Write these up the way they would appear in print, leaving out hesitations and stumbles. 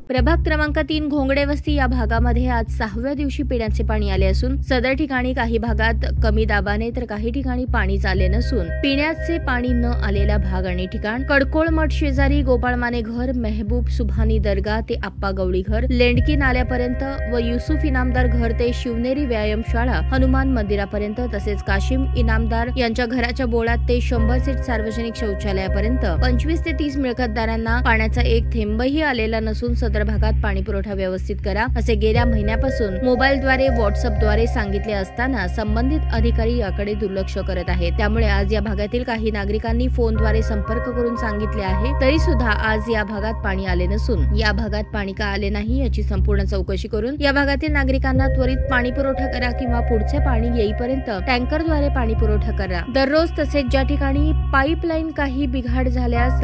प्रभाग क्रमांक 3 घोंगडे वस्ती या भागामध्ये आज 6व्या दिवशी पिण्याचे पाणी आले असून सदर ठिकाणी काही भागात कमी दाबाने तर काही ठिकाणी पाणीच आले नसून पिण्याचे पाणी न आलेला भाग आणि ठिकाण कडकोळ मठ शेजारी गोपाळ माने घर, मेहबूब सुभानी दर्गा ते आप्पा गवळी घर, लेंडकी नाल्यापर्यंत व युसुफ इनामदार घर ते शिवनेरी व्यायामशाळा हनुमान मंदिरापर्यंत तसेच काशिम इनामदार यांच्या घराच्या बोळात ते 100 सीट सार्वजनिक शौचालयापर्यंत 25 ते 30 मिळकतदारांना पाण्याचा एक थेंबही आलेला नसून सदर भागात पाणी पुरवठा व्यवस्थित करा असे गेल्या महिन्यापासून मोबाईलद्वारे व्हॉट्सअपद्वारे सांगितले असताना संबंधित अधिकारी याकडे दुर्लक्ष करत आहेत। त्यामुळे आज या भागातील काही नागरिकांनी फोनद्वारे संपर्क करून सांगितले आहे तरी सुद्धा आज या भागात पाणी आले नसून या भागात पाणी का आले नाही याची संपूर्ण चौकशी करून या भागातील नागरिकांना त्वरित पाणी पुरवठा करा किंवा पुढचे पाणी येईपर्यंत टँकरद्वारे पाणी पुरवठा करा। दररोज तसेच ज्या ठिकाणी पाईपलाईन काही बिघाड झाल्यास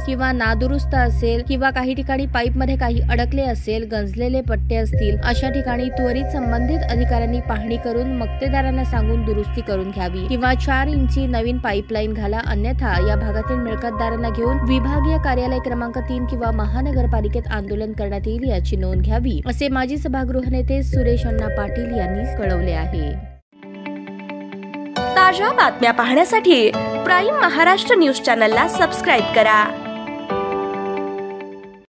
किंवा नादुरुस्त असेल किंवा काही ठिकाणी पाईप मध्ये काही अडकले असेल, गंजलेले पट्टे असतील अशा ठिकाणी त्वरित संबंधित अधिकाऱ्यांनी पाहणी करून मक्तेदारांना सांगून दुरुस्ती करून घ्यावी किंवा 4 इंची नवीन पाईपलाईन घाला, अन्यथा या भागातील मिळकतदारांना घेऊन विभागीय कार्यालय क्रमांक 3 किंवा महानगरपालिकेत आंदोलन करण्यात येईल याची नोंद घ्यावी असे माजी सभागृह नेते सुरेश अण्णा पाटील यांनी कळवले आहे। ताज्या बातम्या पाहण्यासाठी प्राईम महाराष्ट्र न्यूज चॅनलला सबस्क्राईब करा।